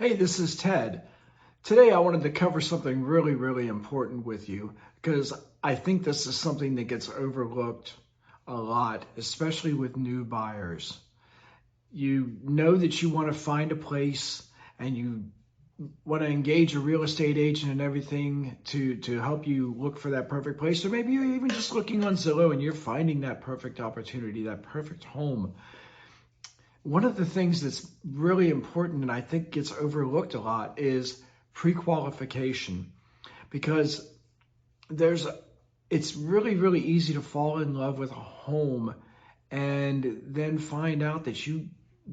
Hey, this is Ted. Today I wanted to cover something really, really important with you because I think this is something that gets overlooked a lot, especially with new buyers. You know that you want to find a place and you want to engage a real estate agent and everything to help you look for that perfect place. Or maybe you're even just looking on Zillow and you're finding that perfect opportunity, that perfect home. One of the things that's really important and I think gets overlooked a lot is pre-qualification, because there's it's really, really easy to fall in love with a home and then find out that you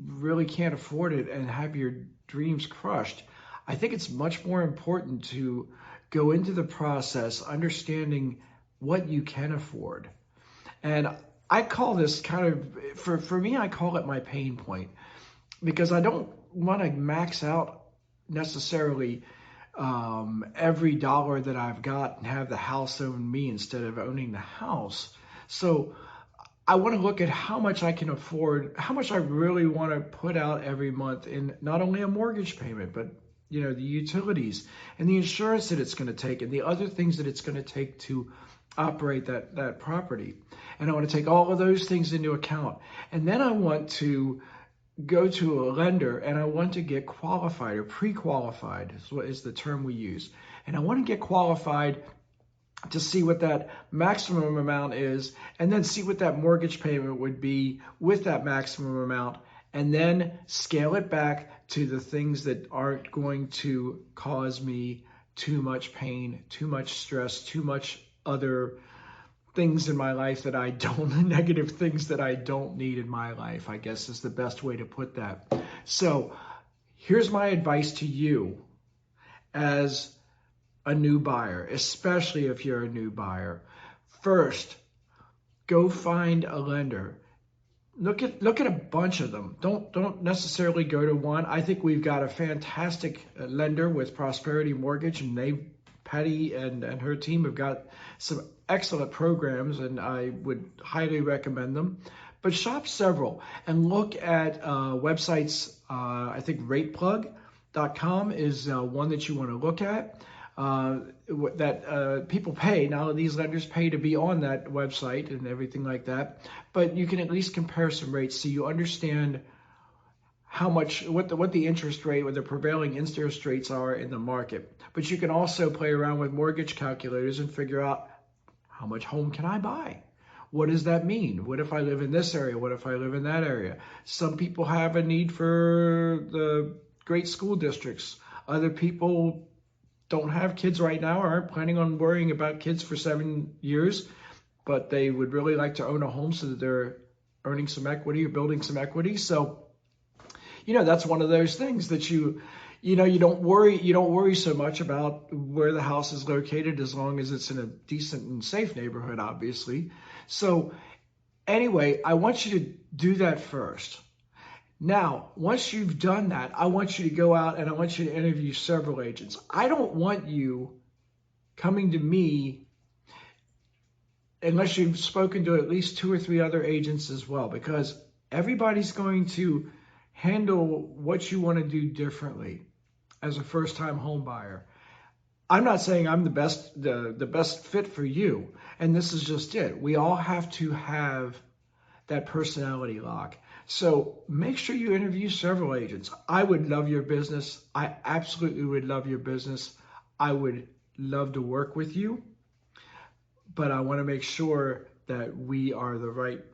really can't afford it and have your dreams crushed. I think it's much more important to go into the process understanding what you can afford. And I call this kind of, for me, I call it my pain point, because I don't want to max out necessarily every dollar that I've got and have the house own me instead of owning the house. So I want to look at how much I can afford, how much I really want to put out every month in not only a mortgage payment, but the utilities and the insurance that it's going to take and the other things that it's going to take to operate that property. And I want to take all of those things into account. And then I want to go to a lender and I want to get qualified or pre-qualified is what is the term we use. And I want to get qualified to see what that maximum amount is and then see what that mortgage payment would be with that maximum amount, and then scale it back to the things that aren't going to cause me too much pain, too much stress, too much other things in my life that I don't, negative things that I don't need in my life, I guess is the best way to put that. So here's my advice to you as a new buyer, especially if you're a new buyer. First, go find a lender. Look at a bunch of them. Don't necessarily go to one. I think we've got a fantastic lender with Prosperity Mortgage, and Patty and her team have got some excellent programs, and I would highly recommend them. But shop several and look at websites. I think rateplug.com is one that you want to look at. That people pay. Now, these lenders pay to be on that website and everything like that, but you can at least compare some rates so you understand how much, what the interest rate or the prevailing interest rates are in the market. But you can also play around with mortgage calculators and figure out, how much home can I buy? What does that mean? What if I live in this area? What if I live in that area? Some people have a need for the great school districts. Other people don't have kids right now or aren't planning on worrying about kids for 7 years, but they would really like to own a home so that they're earning some equity or building some equity. So, that's one of those things that you don't worry so much about where the house is located, as long as it's in a decent and safe neighborhood, obviously. So anyway, I want you to do that first. Now, once you've done that, I want you to go out and I want you to interview several agents. I don't want you coming to me unless you've spoken to at least 2 or 3 other agents as well, because everybody's going to handle what you want to do differently as a first-time home buyer. I'm not saying I'm the best fit for you, and this is just it. We all have to have that personality lock. So make sure you interview several agents. I would love your business. I absolutely would love your business. I would love to work with you, but I want to make sure that we are the right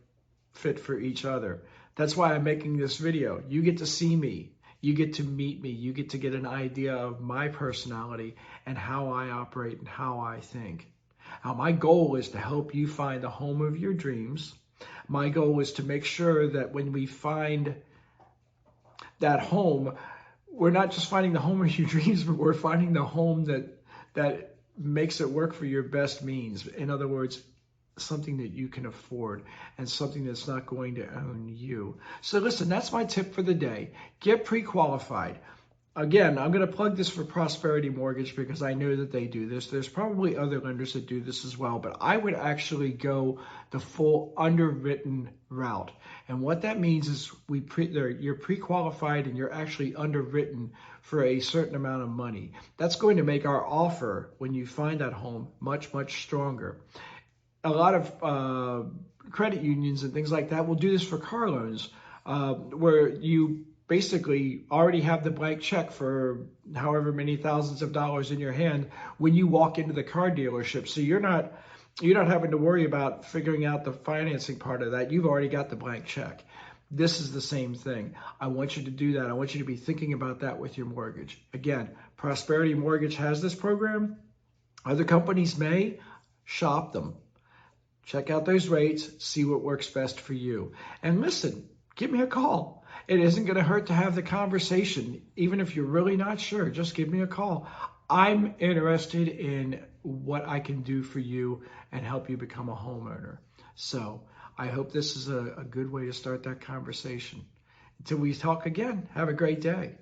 fit for each other. That's why I'm making this video. You get to see me. You get to meet me. You get to get an idea of my personality and how I operate and how I think. Now, my goal is to help you find the home of your dreams. My goal is to make sure that when we find that home, we're not just finding the home of your dreams, but we're finding the home that makes it work for your best means. In other words, something that you can afford and something that's not going to own you. So listen, that's my tip for the day. Get pre-qualified. Again, I'm going to plug this for Prosperity Mortgage because I know that they do this. There's probably other lenders that do this as well, but I would actually go the full underwritten route. And what that means is you're pre-qualified and you're actually underwritten for a certain amount of money. That's going to make our offer when you find that home much, much stronger. A lot of credit unions and things like that will do this for car loans, where you basically already have the blank check for however many thousands of dollars in your hand when you walk into the car dealership. So you're not having to worry about figuring out the financing part of that. You've already got the blank check. This is the same thing. I want you to do that. I want you to be thinking about that with your mortgage. Again, Prosperity Mortgage has this program. Other companies may. Shop them. Check out those rates, see what works best for you. And listen, give me a call. It isn't going to hurt to have the conversation. Even if you're really not sure, just give me a call. I'm interested in what I can do for you and help you become a homeowner. So I hope this is a good way to start that conversation. Until we talk again, have a great day.